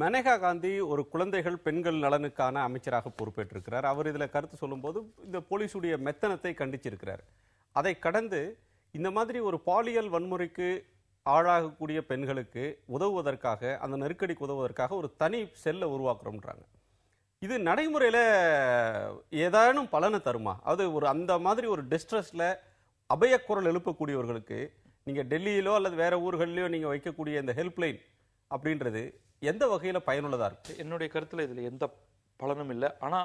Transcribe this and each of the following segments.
மேனகா காந்தி ஒரு குழந்தைகள் பெண்கள் நலனுக்கான அமைச்சராக பொறுப்பேற்றிருக்கிறார். அவர் இதுல கருத்து சொல்லும்போது இந்த போலீசுடைய மெத்தனத்தை கண்டிச்சிருக்கிறார். அதை கடந்து இந்த மாதிரி ஒரு பாலியல் வன்முறைக்கு ஆளாகக்கூடிய பெண்களுக்கு உதவுவதற்காக, அந்த நெருக்கடிக்கு உதவுவதற்காக ஒரு தனி செல்லை உருவாக்குறோம்ன்றாங்க. இது நடைமுறையில ஏதானும் பலனை தருமா? அது ஒரு அந்த மாதிரி ஒரு டிஸ்ட்ரெஸ்ல அபயக்குரல் எழுப்பக்கூடியவர்களுக்கு நீங்க டெல்லியிலோ அல்லது வேற ஊர்களிலோ நீங்க வைக்கக்கூடிய இந்த ஹெல்ப்லைன் அப்படின்றது எந்த வகையில பயனுள்ளதா இருக்கு? என்னுடைய கருத்துல இதுல எந்த பலனும் இல்லை. ஆனா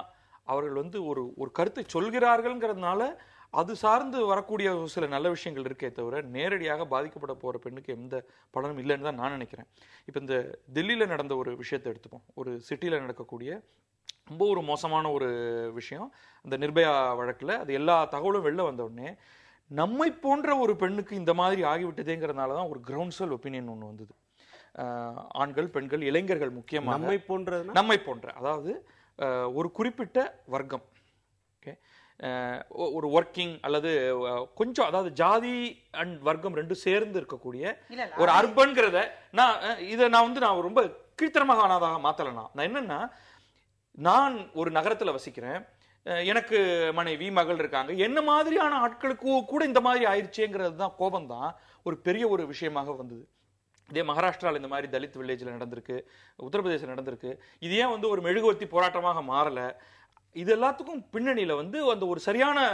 அவர்கள் வந்து ஒரு கருத்தை சொல்கிறார்கள்ங்கிறதுனால அது சார்ந்து வரக்கூடிய சில நல்ல விஷயங்கள் இருக்கே தவிர நேரடியாக பாதிக்கப்பட போற பெண்ணுக்கு எந்த பலனும் இல்லைன்னு தான் நான் நினைக்கிறேன். இப்போ இந்த டெல்லியில நடந்த ஒரு விஷயத்தை எடுத்துப்போம். ஒரு சிட்டியில நடக்கக்கூடிய ரொம்ப ஒரு மோசமான ஒரு விஷயம். அந்த நிர்பயா வழக்குல அது எல்லா தகவலும் வெளில வந்த உடனே நம்மை போன்ற ஒரு பெண்ணுக்கு இந்த மாதிரி ஆகிவிட்டதேங்கிறதுனால தான் ஒரு கிரவுண்ட் ஒப்பீனியன் ஒன்று வந்தது. ஆண்கள், பெண்கள், இளைஞர்கள் முக்கியமாக நம்மை போன்ற, அதாவது ஒரு குறிப்பிட்ட வர்க்கம், ஓகே, ஒரு ஒர்க்கிங் அல்லது கொஞ்சம், அதாவது ஜாதி அண்ட் வர்க்கம் ரெண்டும் சேர்ந்து இருக்கக்கூடிய ஒரு அர்பன்கிறத நான் ரொம்ப கீழ்த்தரமாக மாத்தலனா. நான் என்னன்னா, நான் ஒரு நகரத்துல வசிக்கிறேன், எனக்கு மனைவி மகள் இருக்காங்க, என்ன மாதிரியான ஆட்களுக்கு கூட இந்த மாதிரி ஆயிடுச்சேங்கிறது தான் கோபம் தான் ஒரு பெரிய ஒரு விஷயமாக வந்தது. இதே மகாராஷ்டிராவில் இந்த மாதிரி தலித் வில்லேஜில் நடந்திருக்கு, உத்தரப்பிரதேசம் நடந்திருக்கு. இது ஏன் வந்து ஒரு மெழுகுவர்த்தி போராட்டமாக மாறல? இது எல்லாத்துக்கும் பின்னணியில வந்து அந்த ஒரு சரியான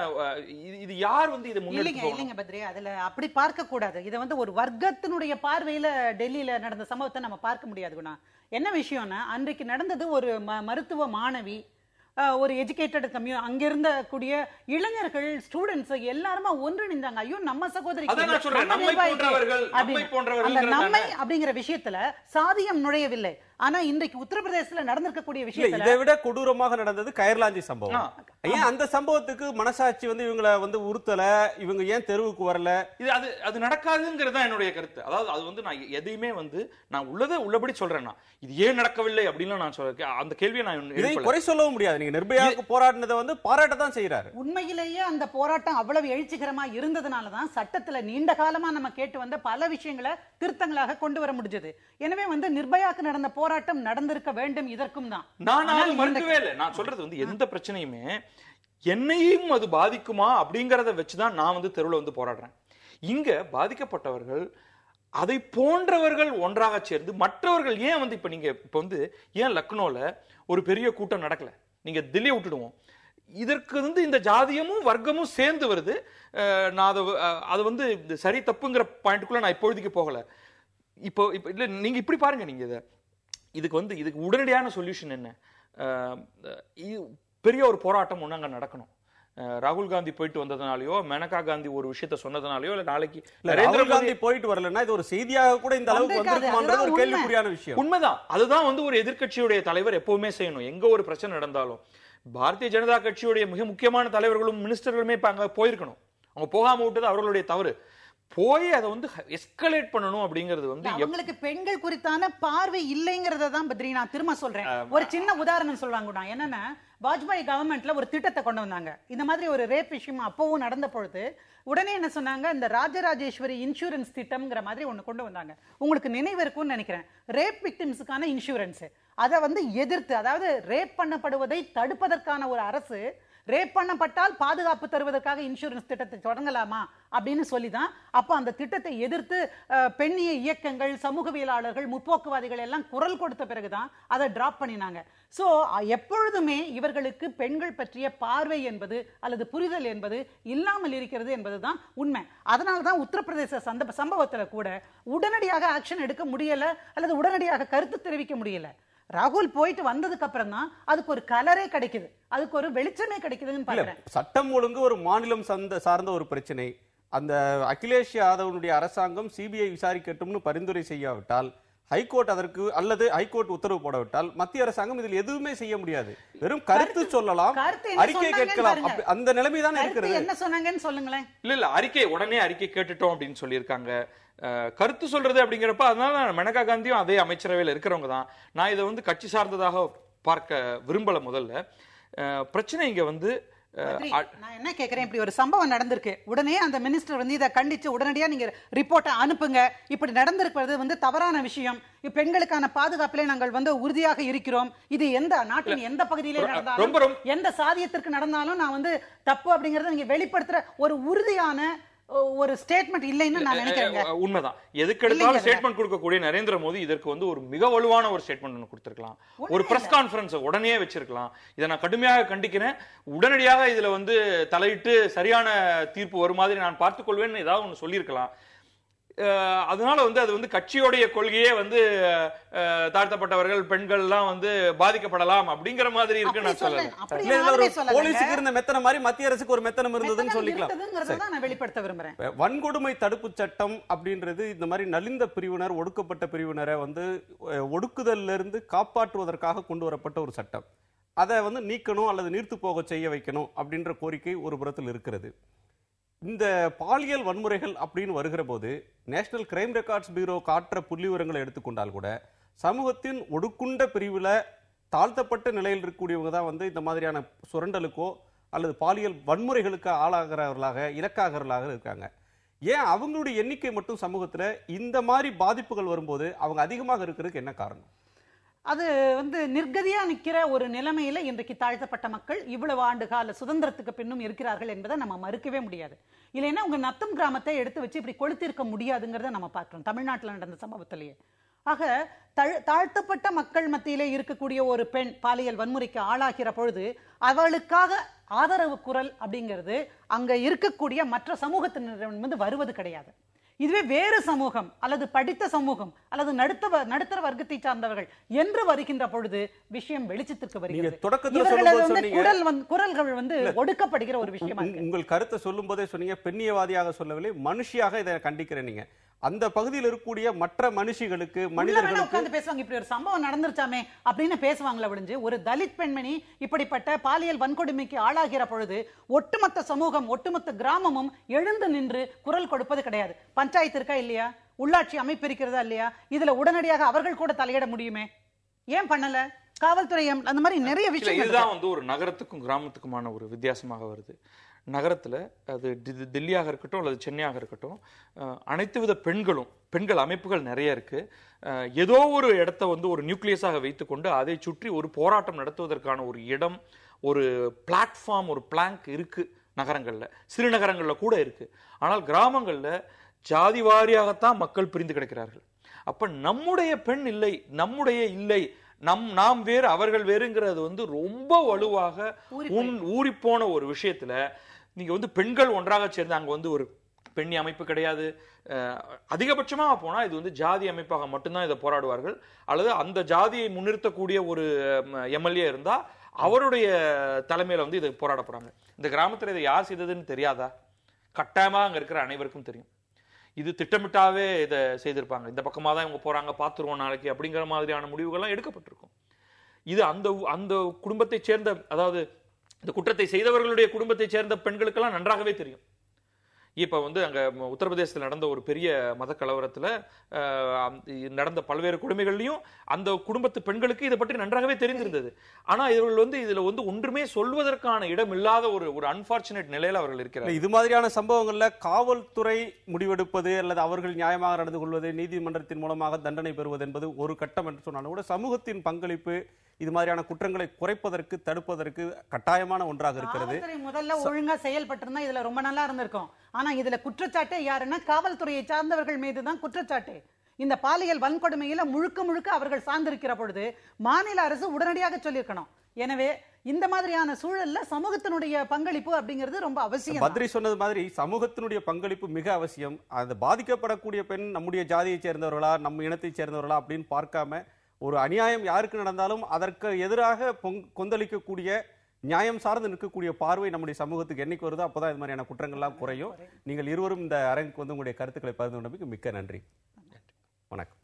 இது யார் வந்து இதை இல்லைங்க பத்ரி, அதுல அப்படி பார்க்க கூடாது. இதை வந்து ஒரு வர்க்கத்தினுடைய பார்வையில டெல்லியில நடந்த சம்பவத்தை நம்ம பார்க்க முடியாது. என்ன விஷயம்னா, அன்றைக்கு நடந்தது ஒரு மருத்துவ மாணவி, ஒரு எஜுகேட்டட் அங்க இருந்த கூடிய இளைஞர்கள், ஸ்டூடெண்ட்ஸ் எல்லாருமா ஒன்றிணைந்தாங்க. ஐயோ, நம்ம சகோதரி நம்மை அப்படிங்கிற விஷயத்துல சாதியம் நுழையவில்லை. ஆனா இன்றைக்கு உத்தரப்பிரதேசத்துல நடந்திருக்கக்கூடிய விஷயம் இதை விட கொடூரமாக நடந்தது கயர்லாஞ்சி சம்பவம். ஏன் அந்த சம்பவத்துக்கு மனசாட்சி வந்து இவங்களை வந்து உறுத்தல, இவங்க ஏன் தெருவுக்கு வரல? இது அது நடக்காதுங்கிறது தான் என்னுடைய கருத்து. அதாவது அது வந்து நான் எதையுமே வந்து நான் உள்ளதை உள்ளபடி சொல்றேன். இது ஏன் நடக்கவில்லை அப்படின்னு நான் சொல்றேன். அந்த கேள்வியை நான் இதை குறை சொல்லவும் முடியாது. நீங்க நிர்பயாவுக்கு போராடினதை வந்து பாராட்ட தான் செய்யறாரு. உண்மையிலேயே அந்த போராட்டம் அவ்வளவு எழுச்சிகரமா இருந்ததுனாலதான் சட்டத்துல நீண்ட காலமா நம்ம கேட்டு வந்த பல விஷயங்களை திருத்தங்களாக கொண்டு வர முடிஞ்சது. எனவே வந்து நிர்பயாக்கு நடந்த போராட்டம் நடந்திருக்க வேண்டும். இதற்கும் தான் நான் மறுக்கவே இல்லை. நான் சொல்றது வந்து எந்த பிரச்சனையுமே என்னையும் அது பாதிக்குமா அப்படிங்கறத வச்சுதான் நான் வந்து தெருவில் வந்து போராடுறேன். இங்க பாதிக்கப்பட்டவர்கள், அதை போன்றவர்கள் ஒன்றாக சேர்ந்து மற்றவர்கள் ஏன் வந்து இப்ப வந்து ஏன் லக்னோல ஒரு பெரிய கூட்டம் நடக்கல? நீங்க தில்லியை விட்டுடுவோம், இதற்கு வந்து இந்த ஜாதியமும் வர்க்கமும் சேர்ந்து வருது. நான் அது வந்து சரி தப்புங்கிற பாயிண்ட்டுக்குள்ள நான் இப்பொழுதுக்கு போகல. இப்போ இல்ல, நீங்க இப்படி பாருங்க, நீங்க இதுக்கு உடனடியான சொல்யூஷன் என்ன? பெரிய ஒரு போராட்டம் ஒண்ணு அங்க நடக்கணும். ராகுல் காந்தி போயிட்டு வந்ததுனாலயோ, மேனகா காந்தி ஒரு விஷயத்த சொன்னதுனாலயோ, இல்ல நாளைக்கு நரேந்திர மோடி போயிட்டு வரலன்னா இது ஒரு செய்தியாக கூட இந்த அளவுக்கு வந்திருக்குமான்றது ஒரு கேள்விக்குறியான விஷயம். உண்மைதான். அதுதான் வந்து ஒரு எதிர்க்கட்சியுடைய தலைவர் எப்பவுமே செய்யணும். எங்க ஒரு பிரச்சனை நடந்தாலும் பாரதிய ஜனதா கட்சியுடைய மிக முக்கியமான தலைவர்களும் மினிஸ்டர்களுமே இப்ப அங்க போயிருக்கணும். அவங்க போகாம விட்டது அவர்களுடைய தவறு. போய் அதை வந்து எஸ்கலேட் பண்ணணும் அப்படிங்கிறது வந்து அவங்களுக்கு பெண்கள் குறித்தான பார்வை இல்லைங்கிறத தான் பத்ரி நான் திரும்ப சொல்றேன். ஒரு சின்ன உதாரணம் சொல்றாங்க. என்னன்னா, வாஜ்பாய் கவர்மெண்ட்ல ஒரு திட்டத்தை கொண்டு வந்தாங்க. இந்த மாதிரி ஒரு ரேப் விஷயம் அப்பவும் நடந்த பொழுது உடனே என்ன சொன்னாங்க, இந்த ராஜராஜேஸ்வரி இன்சூரன்ஸ் திட்டம்ங்கிற மாதிரி ஒண்ணு கொண்டு வந்தாங்க. உங்களுக்கு நினைவு இருக்கும்னு நினைக்கிறேன். ரேப் விக்டிம்ஸுக்கான இன்சூரன்ஸ், அதை வந்து எதிர்த்து, அதாவது ரேப் பண்ணப்படுவதை தடுப்பதற்கான ஒரு அரசு, ரேப் பண்ணப்பட்டால் பாதுகாப்பு தருவதற்காக இன்சூரன்ஸ் திட்டத்தை தொடங்கலாமா அப்படின்னு சொல்லிதான் அப்ப அந்த திட்டத்தை எதிர்த்து பெண்ணிய இயக்கங்கள், சமூகவியலாளர்கள், முற்போக்குவாதிகள் எல்லாம் குரல் கொடுத்த பிறகுதான் அதை டிராப் பண்ணினாங்க. சோ எப்பொழுதுமே இவர்களுக்கு பெண்கள் பற்றிய பார்வை என்பது அல்லது புரிதல் என்பது இல்லாமல் இருக்கிறது என்பதுதான் உண்மை. அதனாலதான் உத்தரப்பிரதேச சம்பவத்துல கூட உடனடியாக ஆக்ஷன் எடுக்க முடியல அல்லது உடனடியாக கருத்து தெரிவிக்க முடியல. ராகுல் போயிட்டு வந்ததுக்கு அப்புறம் தான் அதுக்கு ஒரு கலரே கிடைக்குது, அதுக்கு ஒரு வெளிச்சமே கிடைக்குதுன்னு பாக்குறேன். சட்டம் ஒழுங்கு ஒரு மாநிலம் சார்ந்த ஒரு பிரச்சனை. அந்த அகிலேஷ் யாதவனுடைய அரசாங்கம் சிபிஐ விசாரிக்கட்டும்னு பரிந்துரை செய்யாவிட்டால், ஹைகோர்ட் அதற்கு அல்லது ஹைகோர்ட் உத்தரவு போடவிட்டால் மத்திய அரசாங்கம் இதில் எதுவுமே செய்ய முடியாது. வெறும் கருத்து சொல்லலாம், அறிக்கை கேட்கலாம். அந்த நிலைமை தான் இருக்கிறது. என்ன சொன்னாங்கன்னு சொல்லுங்களேன். இல்ல உடனே அறிக்கை கேட்டுட்டோம் அப்படின்னு சொல்லியிருக்காங்க. கருத்து சொல்றது அப்படிங்கிறப்ப, அதனால மேனகா காந்தியும் அதே அமைச்சரவையில் இருக்கிறவங்க தான். நான் இதை வந்து கட்சி சார்ந்ததாக பார்க்க விரும்பல. முதல்ல பிரச்சனை இங்க வந்து நான் என்ன கேக்குறேன், இப்படி ஒரு சம்பவம் நடந்திருக்கு, உடனே அந்த மினிஸ்டர் வந்து இதை கண்டிச்சு உடனடியா நீங்க ரிப்போர்ட்டை அனுப்புங்க, இப்படி நடந்திருக்கிறது வந்து தவறான விஷயம், பெண்களுக்கான பாதுகாப்பிலே நாங்கள் வந்து உறுதியாக இருக்கிறோம், இது எந்த நாட்டின் எந்த பகுதியிலே நடந்தாலும் எந்த சாதியத்திற்கு நடந்தாலும் நான் வந்து தப்பு அப்படிங்கறத நீங்க வெளிப்படுத்துற ஒரு உறுதியான ஒரு ஸ்டேட்மெண்ட் இல்லைன்னு நான் நினைக்கிறேன். உண்மைதான். எதுக்கெடுத்தாலும் ஸ்டேட்மெண்ட் கொடுக்கக்கூடிய நரேந்திர மோடி இதற்கு வந்து ஒரு மிக வலுவான ஒரு ஸ்டேட்மெண்ட் ஒன்று கொடுத்திருக்கலாம், ஒரு பிரஸ் கான்ஃபரன்ஸ் உடனே வச்சிருக்கலாம். இதை நான் கடுமையாக கண்டிக்கிறேன். உடனடியாக இதுல வந்து தலையிட்டு சரியான தீர்ப்பு வரும் மாதிரி நான் பார்த்துக் கொள்வேன்னு ஏதாவது ஒன்று சொல்லியிருக்கலாம். அதனால வந்து அது வந்து கட்சியோடைய கொள்கையே வந்து தாழ்த்தப்பட்டவர்கள் பெண்கள் எல்லாம் வந்து பாதிக்கப்படலாம் அப்படிங்கிற மாதிரி இருக்கு. நான் சொல்லல, போலீஸுக்கு இருந்த மெத்தன மாதிரி மத்திய அரசுக்கு ஒரு மெத்தனம் இருந்ததுன்னு சொல்லிக்கலாம். நான் வெளிப்படுத்த விரும்புறேன். வன்கொடுமை தடுப்பு சட்டம் அப்படின்றது இந்த மாதிரி நலிந்த பிரிவினர், ஒடுக்கப்பட்ட பிரிவினரை வந்து ஒடுக்குதல்ல இருந்து காப்பாற்றுவதற்காக கொண்டு வரப்பட்ட ஒரு சட்டம். அதை வந்து நீக்கணும் அல்லது நீர்த்து போக செய்ய வைக்கணும் அப்படின்ற கோரிக்கை ஒரு புறத்தில் இருக்கிறது. இந்த பாலியல் வன்முறைகள் அப்படின்னு வருகிற போது நேஷனல் கிரைம் ரெக்கார்ட்ஸ் பியூரோ காட்டுற புள்ளி விவரங்களை எடுத்துக்கொண்டால் கூட சமூகத்தின் ஒடுக்குண்ட பிரிவில் தாழ்த்தப்பட்ட நிலையில் இருக்கக்கூடியவங்க தான் வந்து இந்த மாதிரியான சுரண்டலுக்கோ அல்லது பாலியல் வன்முறைகளுக்கு ஆளாகிறவர்களாக இலக்காகிறவர்களாக இருக்காங்க. ஏன் அவங்களுடைய எண்ணிக்கை மட்டும் சமூகத்தில் இந்த மாதிரி பாதிப்புகள் வரும்போது அவங்க அதிகமாக இருக்கிறதுக்கு என்ன காரணம்? அது வந்து நிர்கதியா நிக்கிற ஒரு நிலைமையில இன்றைக்கு தாழ்த்தப்பட்ட மக்கள் இவ்வளவு ஆண்டு கால சுதந்திரத்துக்கு பின்னும் இருக்கிறார்கள் என்பதை நம்ம மறுக்கவே முடியாது. இல்லைன்னா உங்க நத்தம் கிராமத்தை எடுத்து வச்சு இப்படி கொளுத்திருக்க முடியாதுங்கிறத நம்ம பார்க்கிறோம் தமிழ்நாட்டில் நடந்த சம்பவத்திலேயே. ஆக தாழ்த்தப்பட்ட மக்கள் மத்தியிலே இருக்கக்கூடிய ஒரு பெண் பாலியல் வன்முறைக்கு ஆளாகிற பொழுது அவளுக்காக ஆதரவு குரல் அப்படிங்கிறது அங்க இருக்கக்கூடிய மற்ற சமூகத்தினர் வந்து வருவது கிடையாது. இதுவே வேறு சமூகம் அல்லது படித்த சமூகம் அல்லது நடுத்தர வர்க்கத்தை சார்ந்தவர்கள் என்று வருகின்ற பொழுது விஷயம் வெளிச்சத்திற்கு வருகிறது. குரல்கள் வந்து ஒடுக்கப்படுகிற ஒரு விஷயம். உங்கள் கருத்தை சொல்லும் போதே சொன்னீங்க, பெண்ணியவாதியாக சொல்லவில்லை, மனுஷியாக இதை கண்டிக்கிறேன். நீங்க அந்த பகுதியில் இருக்கக்கூடிய மற்ற மனுஷிகளுக்கு மனிதர்களுக்கு உட்கார்ந்து பேசுவாங்க, இப்படி ஒரு சம்பவம் நடந்துருச்சாமே அப்படின்னு பேசுவாங்களே ஒழிஞ்சு ஒரு தலித் பெண்மணி இப்படிப்பட்ட பாலியல் வன்கொடுமைக்கு ஆளாகிற பொழுது ஒட்டுமொத்த சமூகம் ஒட்டுமொத்த கிராமமும் எழுந்து நின்று குரல் கொடுப்பது கிடையாது. பஞ்சாயத்து இருக்கா இல்லையா, உள்ளாட்சி அமைப்பு இருக்கிறதா இல்லையா, இதுல உடனடியாக அவர்கள் கூட தலையிட முடியுமே, ஏன் பண்ணல? காவல்துறை அந்த மாதிரி நிறைய விஷயம். இதுதான் வந்து ஒரு நகரத்துக்கும் கிராமத்துக்குமான ஒரு வித்தியாசமாக வருது. நகரத்தில் அது தில்லியாக இருக்கட்டும் அல்லது சென்னையாக இருக்கட்டும், அனைத்து வித பெண்கள் அமைப்புகள் நிறைய இருக்கு. ஏதோ ஒரு இடத்த வந்து ஒரு நியூக்ளியஸாக வைத்துக்கொண்டு அதை சுற்றி ஒரு போராட்டம் நடத்துவதற்கான ஒரு இடம், ஒரு பிளாட்ஃபார்ம், ஒரு பிளாங்க் இருக்கு நகரங்கள்ல, சிறு நகரங்கள்ல கூட இருக்கு. ஆனால் கிராமங்கள்ல ஜாதி வாரியாகத்தான் மக்கள் பிரிந்து கிடக்கிறார்கள். அப்ப நம்முடைய பெண் இல்லை, நம்முடைய இல்லை, நாம் வேறு அவர்கள் வேறுங்கிறது வந்து ரொம்ப வலுவாக ஊறிப்போன ஒரு விஷயத்துல நீங்க வந்து பெண்கள் ஒன்றாக சேர்ந்து அங்க வந்து ஒரு பெண்ணி அமைப்பு கிடையாது. அதிகபட்சமாக போனா இது வந்து ஜாதி அமைப்பாக மட்டும்தான் இதை போராடுவார்கள். அல்லது அந்த ஜாதியை முன்னிறுத்தக்கூடிய ஒரு எம்எல்ஏ இருந்தா அவருடைய தலைமையில வந்து இதை போராடப்படுறாங்க. இந்த கிராமத்துல இதை யார் செய்ததுன்னு தெரியாதா? கட்டாயமா அங்க இருக்கிற அனைவருக்கும் தெரியும். இது திட்டமிட்டாவே இதை செய்திருப்பாங்க. இந்த பக்கமா தான் இவங்க போறாங்க, பார்த்துருவோம் நாளைக்கு அப்படிங்கிற மாதிரியான முடிவுகள்லாம் எடுக்கப்பட்டிருக்கும். இது அந்த குடும்பத்தை சேர்ந்த, அதாவது இந்த குற்றத்தை செய்தவர்களுடைய குடும்பத்தை சேர்ந்த பெண்களுக்கெல்லாம் நன்றாகவே தெரியும். இப்ப வந்து அங்க உத்தரப்பிரதேசத்தில் நடந்த ஒரு பெரிய மத கலவரத்துல நடந்த பல்வேறு கொடுமைகள்லையும் அந்த குடும்பத்து பெண்களுக்கு இதை பற்றி நன்றாகவே தெரிந்திருந்தது. ஆனா இவர்கள் வந்து இதுல வந்து ஒன்றுமே சொல்வதற்கான இடம் இல்லாத ஒரு அன்பார்ச்சுனேட் நிலையில அவர்கள் இருக்கிறார்கள். இது மாதிரியான சம்பவங்கள்ல காவல்துறை முடிவெடுப்பது அல்லது அவர்கள் நியாயமாக நடந்து கொள்வது, நீதிமன்றத்தின் மூலமாக தண்டனை பெறுவது என்பது ஒரு கட்டம் என்று சொன்னாலும் கூட சமூகத்தின் பங்களிப்பு இது மாதிரியான குற்றங்களை குறைப்பதற்கு, தடுப்பதற்கு கட்டாயமான ஒன்றாக இருக்கிறது. முதல்ல ஒழுங்கா செயல்பட்டிருந்தா இதுல ரொம்ப நல்லா இருந்திருக்கும். ஆனா இதுல குற்றச்சாட்டே யாருன்னா காவல்துறையை சார்ந்தவர்கள் மீதுதான் குற்றச்சாட்டு. இந்த பாலியல் வன்கொடுமையில முழுக்க அவர்கள் சார்ந்திருக்கிற பொழுது மாநில அரசு உடனடியாக சொல்லியிருக்கணும். எனவே இந்த மாதிரியான சூழல்ல சமூகத்தினுடைய பங்களிப்பு அப்படிங்கிறது ரொம்ப அவசியம். பத்ரி சொன்னது மாதிரி சமூகத்தினுடைய பங்களிப்பு மிக அவசியம். அது பாதிக்கப்படக்கூடிய பெண் நம்முடைய ஜாதியை சேர்ந்தவர்களா, நம்ம இனத்தை சேர்ந்தவர்களா அப்படின்னு பார்க்காம ஒரு அநியாயம் யாருக்கு நடந்தாலும் அதற்கு எதிராக கொந்தளிக்கக்கூடிய, நியாயம் சார்ந்து நிற்கக்கூடிய பார்வை நம்முடைய சமூகத்துக்கு என்னைக்கு வருதோ அப்போதான் இது மாதிரியான குற்றங்கள்லாம் குறையும். நீங்கள் இருவரும் இந்த அரங்குக்கு வந்து உங்களுடைய கருத்துக்களை பகிர்ந்து கொண்டமைக்கு மிக்க நன்றி. வணக்கம்.